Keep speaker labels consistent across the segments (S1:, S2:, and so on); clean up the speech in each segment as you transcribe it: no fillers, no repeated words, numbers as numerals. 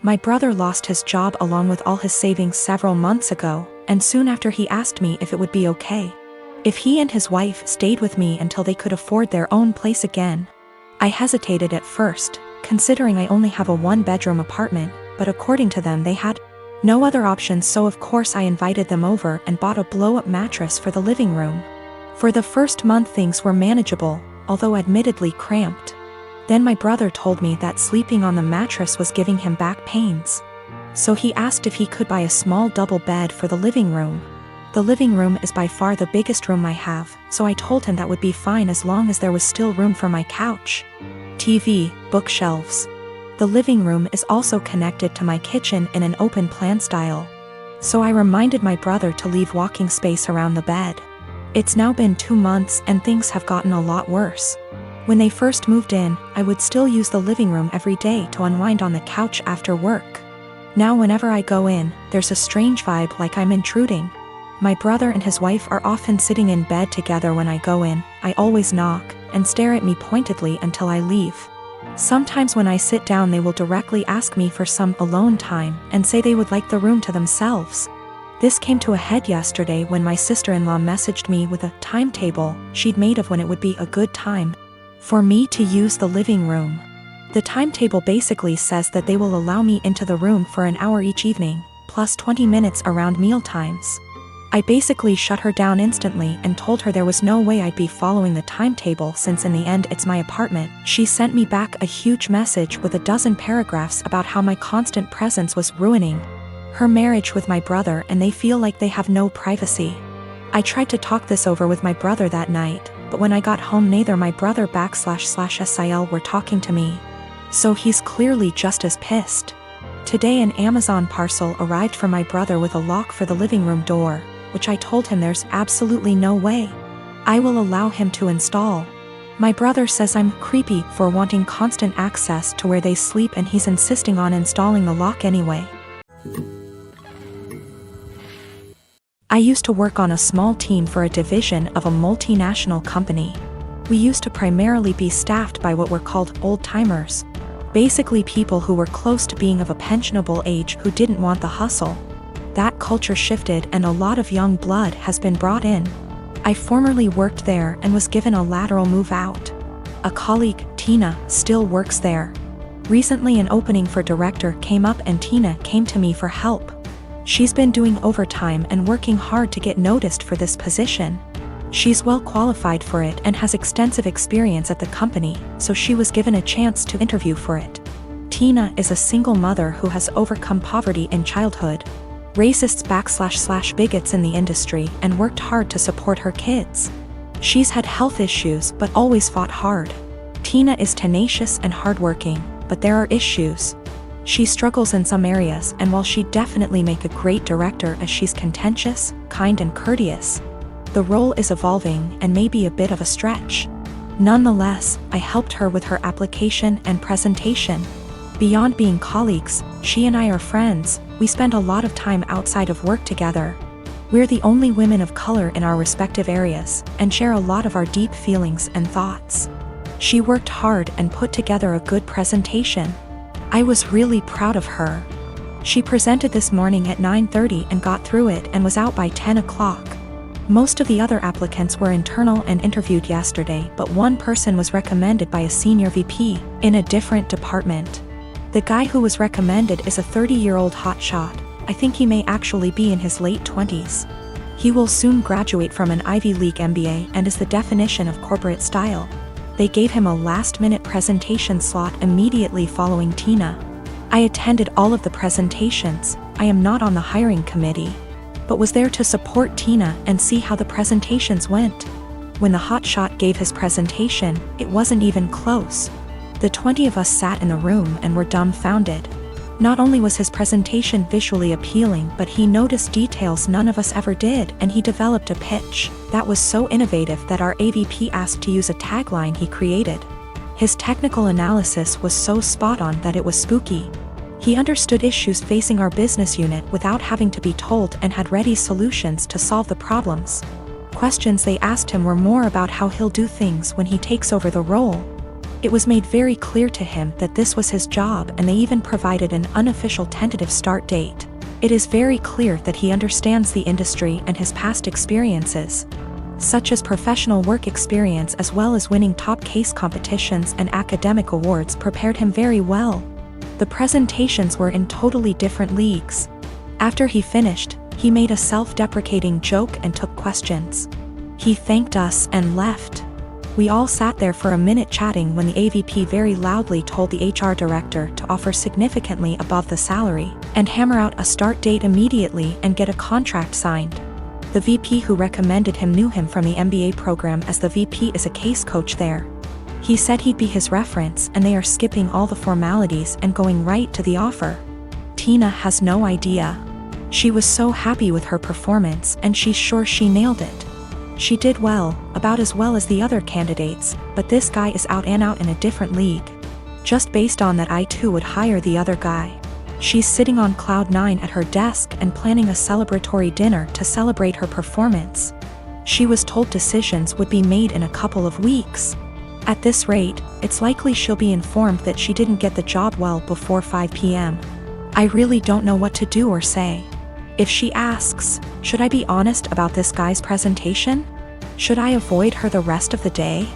S1: My brother lost his job along with all his savings several months ago, and soon after he asked me if it would be okay if he and his wife stayed with me until they could afford their own place again. I hesitated at first, considering I only have a one-bedroom apartment, but according to them they had no other options, so of course I invited them over and bought a blow-up mattress for the living room. For the first month things were manageable, although admittedly cramped. Then my brother told me that sleeping on the mattress was giving him back pains. So he asked if he could buy a small double bed for the living room. The living room is by far the biggest room I have, so I told him that would be fine as long as there was still room for my couch, TV, bookshelves. The living room is also connected to my kitchen in an open plan style. So I reminded my brother to leave walking space around the bed. It's now been 2 months and things have gotten a lot worse. When they first moved in, I would still use the living room every day to unwind on the couch after work. Now whenever I go in, there's a strange vibe like I'm intruding. My brother and his wife are often sitting in bed together when I go in. I always knock and stare at me pointedly until I leave. Sometimes when I sit down they will directly ask me for some alone time and say they would like the room to themselves. This came to a head yesterday when my sister-in-law messaged me with a timetable she'd made of when it would be a good time for me to use the living room. The timetable basically says that they will allow me into the room for an hour each evening, plus 20 minutes around meal times. I basically shut her down instantly and told her there was no way I'd be following the timetable since in the end it's my apartment. She sent me back a huge message with a dozen paragraphs about how my constant presence was ruining her marriage with my brother and they feel like they have no privacy. I tried to talk this over with my brother that night, but when I got home neither my brother //SIL were talking to me. So he's clearly just as pissed. Today an Amazon parcel arrived for my brother with a lock for the living room door, which I told him there's absolutely no way I will allow him to install. My brother says I'm creepy for wanting constant access to where they sleep and he's insisting on installing the lock anyway. I used to work on a small team for a division of a multinational company. We used to primarily be staffed by what were called old-timers. Basically people who were close to being of a pensionable age who didn't want the hustle. That culture shifted and a lot of young blood has been brought in. I formerly worked there and was given a lateral move out. A colleague, Tina, still works there. Recently an opening for director came up and Tina came to me for help. She's been doing overtime and working hard to get noticed for this position. She's well qualified for it and has extensive experience at the company, so she was given a chance to interview for it. Tina is a single mother who has overcome poverty in childhood, racists //bigots in the industry, and worked hard to support her kids. She's had health issues but always fought hard. Tina is tenacious and hardworking, but there are issues. She struggles in some areas, and while she'd definitely make a great director as she's contentious, kind and courteous, the role is evolving and may be a bit of a stretch. Nonetheless, I helped her with her application and presentation. Beyond being colleagues, she and I are friends. We spend a lot of time outside of work together. We're the only women of color in our respective areas, and share a lot of our deep feelings and thoughts. She worked hard and put together a good presentation. I was really proud of her. She presented this morning at 9:30 and got through it and was out by 10 o'clock. Most of the other applicants were internal and interviewed yesterday, but one person was recommended by a senior VP in a different department. The guy who was recommended is a 30-year-old hotshot. I think he may actually be in his late 20s. He will soon graduate from an Ivy League MBA and is the definition of corporate style. They gave him a last-minute presentation slot immediately following Tina. I attended all of the presentations. I am not on the hiring committee, but was there to support Tina and see how the presentations went. When the hotshot gave his presentation, it wasn't even close. The 20 of us sat in the room and were dumbfounded. Not only was his presentation visually appealing, but he noticed details none of us ever did, and he developed a pitch that was so innovative that our AVP asked to use a tagline he created. His technical analysis was so spot on that it was spooky. He understood issues facing our business unit without having to be told and had ready solutions to solve the problems. Questions they asked him were more about how he'll do things when he takes over the role. It was made very clear to him that this was his job, and they even provided an unofficial tentative start date. It is very clear that he understands the industry and his past experiences, such as professional work experience as well as winning top case competitions and academic awards, prepared him very well. The presentations were in totally different leagues. After he finished, he made a self-deprecating joke and took questions. He thanked us and left. We all sat there for a minute chatting when the AVP very loudly told the HR director to offer significantly above the salary and hammer out a start date immediately and get a contract signed. The VP who recommended him knew him from the MBA program, as the VP is a case coach there. He said he'd be his reference, and they are skipping all the formalities and going right to the offer. Tina has no idea. She was so happy with her performance, and she's sure she nailed it. She did well, about as well as the other candidates, but this guy is out and out in a different league. Just based on that, I too would hire the other guy. She's sitting on cloud 9 at her desk and planning a celebratory dinner to celebrate her performance. She was told decisions would be made in a couple of weeks. At this rate, it's likely she'll be informed that she didn't get the job well before 5 p.m. I really don't know what to do or say. If she asks, should I be honest about this guy's presentation? Should I avoid her the rest of the day?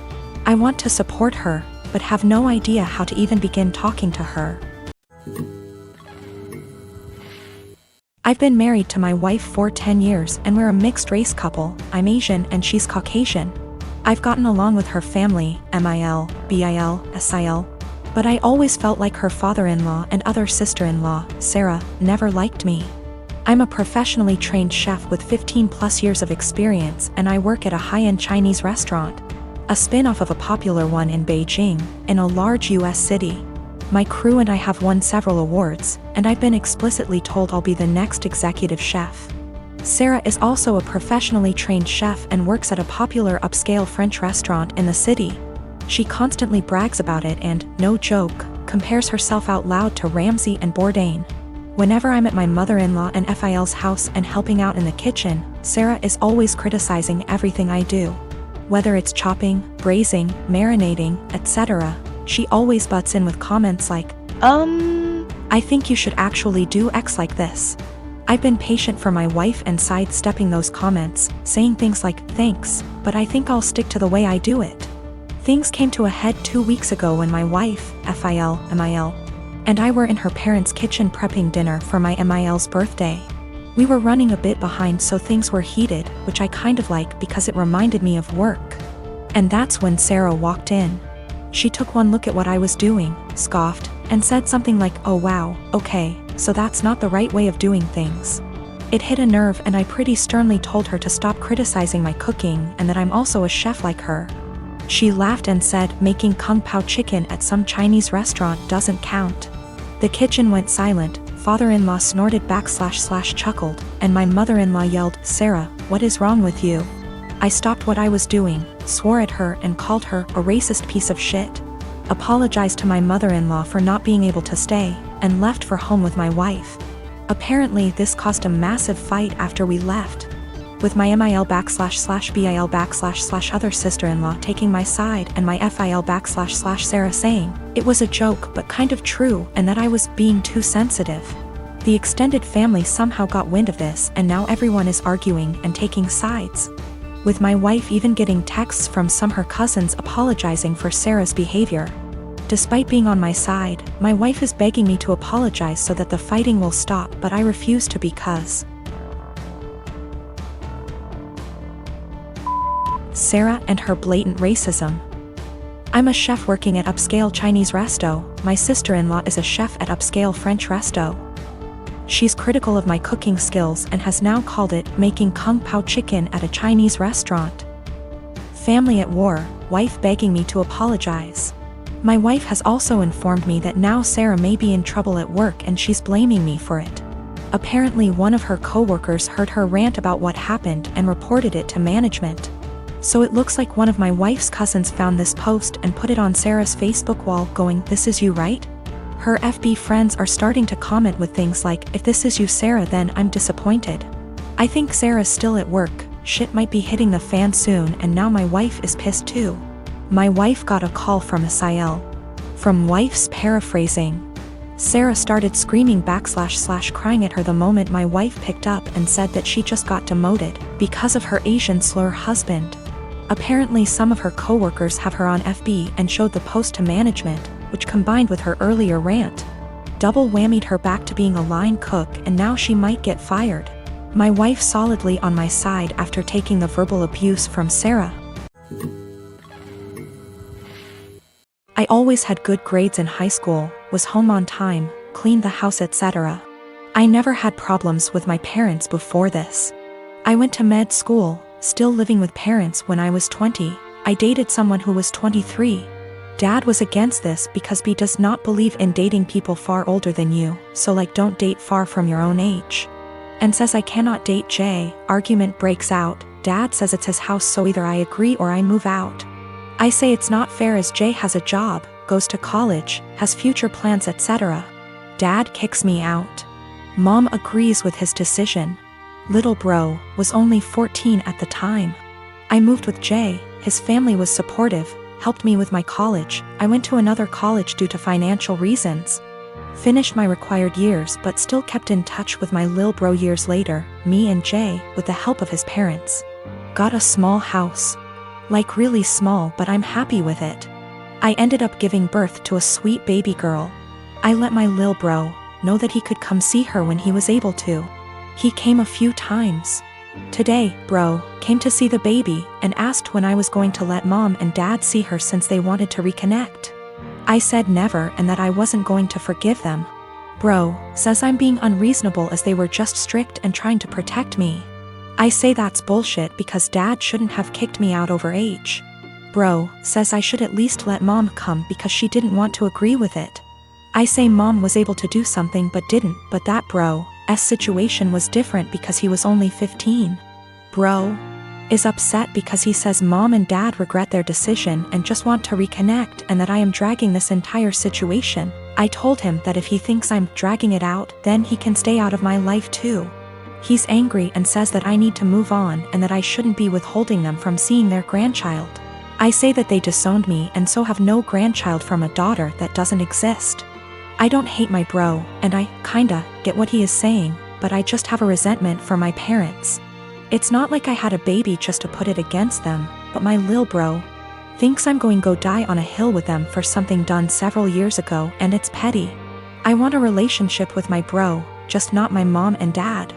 S1: I want to support her, but have no idea how to even begin talking to her. I've been married to my wife for 10 years and we're a mixed race couple. I'm Asian and she's Caucasian. I've gotten along with her family, MIL, BIL, SIL, but I always felt like her father-in-law and other sister-in-law, Sarah, never liked me. I'm a professionally trained chef with 15+ years of experience, and I work at a high-end Chinese restaurant, a spin-off of a popular one in Beijing, in a large US city. My crew and I have won several awards, and I've been explicitly told I'll be the next executive chef. Sarah is also a professionally trained chef and works at a popular upscale French restaurant in the city. She constantly brags about it and, no joke, compares herself out loud to Ramsay and Bourdain. Whenever I'm at my mother-in-law and FIL's house and helping out in the kitchen, Sarah is always criticizing everything I do. Whether it's chopping, braising, marinating, etc., she always butts in with comments like, I think you should actually do X like this. I've been patient for my wife and sidestepping those comments, saying things like, thanks, but I think I'll stick to the way I do it. Things came to a head 2 weeks ago when my wife, FIL, MIL, and I were in her parents' kitchen prepping dinner for my MIL's birthday. We were running a bit behind, so things were heated, which I kind of like because it reminded me of work. And that's when Sarah walked in. She took one look at what I was doing, scoffed, and said something like, oh wow, okay, so that's not the right way of doing things. It hit a nerve, and I pretty sternly told her to stop criticizing my cooking and that I'm also a chef like her. She laughed and said making kung pao chicken at some Chinese restaurant doesn't count. The kitchen went silent, father-in-law snorted / chuckled, and my mother-in-law yelled, Sarah, what is wrong with you? I stopped what I was doing, swore at her and called her a racist piece of shit, apologized to my mother-in-law for not being able to stay, and left for home with my wife. Apparently this caused a massive fight after we left, with my MIL / BIL / other sister-in-law taking my side and my FIL / Sarah saying it was a joke but kind of true and that I was being too sensitive. The extended family somehow got wind of this, and now everyone is arguing and taking sides, with my wife even getting texts from some her cousins apologizing for Sarah's behavior. Despite being on my side, my wife is begging me to apologize so that the fighting will stop, but I refuse to because Sarah and her blatant racism. I'm a chef working at upscale Chinese resto, my sister-in-law is a chef at upscale French resto. She's critical of my cooking skills and has now called it making kung pao chicken at a Chinese restaurant. Family at war, wife begging me to apologize. My wife has also informed me that now Sarah may be in trouble at work and she's blaming me for it. Apparently one of her co-workers heard her rant about what happened and reported it to management. So it looks like one of my wife's cousins found this post and put it on Sarah's Facebook wall going, this is you, right? Her FB friends are starting to comment with things like, if this is you, Sarah, then I'm disappointed. I think Sarah's still at work, shit might be hitting the fan soon, and now my wife is pissed too. My wife got a call from Asael. From wife's paraphrasing. Sarah started screaming / crying at her the moment my wife picked up and said that she just got demoted because of her Asian slur husband. Apparently some of her coworkers have her on FB and showed the post to management, which combined with her earlier rant, double whammied her back to being a line cook, and now she might get fired. My wife solidly on my side after taking the verbal abuse from Sarah. I always had good grades in high school, was home on time, cleaned the house, etc. I never had problems with my parents before this. I went to med school, still living with parents when I was 20. I dated someone who was 23. Dad was against this because B does not believe in dating people far older than you, so like don't date far from your own age. And says I cannot date Jay. Argument breaks out. Dad says it's his house, so either I agree or I move out. I say it's not fair as Jay has a job, goes to college, has future plans, etc. Dad kicks me out. Mom agrees with his decision. Little bro was only 14 at the time. I moved with Jay, his family was supportive, helped me with my college. I went to another college due to financial reasons. Finished my required years but still kept in touch with my lil bro years later, me and Jay, with the help of his parents. Got a small house. Like really small, but I'm happy with it. I ended up giving birth to a sweet baby girl. I let my lil bro know that he could come see her when he was able to. He came a few times. Today, bro came to see the baby and asked when I was going to let mom and dad see her since they wanted to reconnect. I said never and that I wasn't going to forgive them. Bro says I'm being unreasonable as they were just strict and trying to protect me. I say that's bullshit because dad shouldn't have kicked me out over age. Bro says I should at least let mom come because she didn't want to agree with it. I say mom was able to do something but didn't, but that bro's situation was different because he was only 15. Bro is upset because he says mom and dad regret their decision and just want to reconnect and that I am dragging this entire situation. I told him that if he thinks I'm dragging it out, then he can stay out of my life too. He's angry and says that I need to move on and that I shouldn't be withholding them from seeing their grandchild. I say that they disowned me and so have no grandchild from a daughter that doesn't exist. I don't hate my bro, and I kinda get what he is saying, but I just have a resentment for my parents. It's not like I had a baby just to put it against them, but my lil bro thinks I'm going to go die on a hill with them for something done several years ago, and it's petty. I want a relationship with my bro, just not my mom and dad.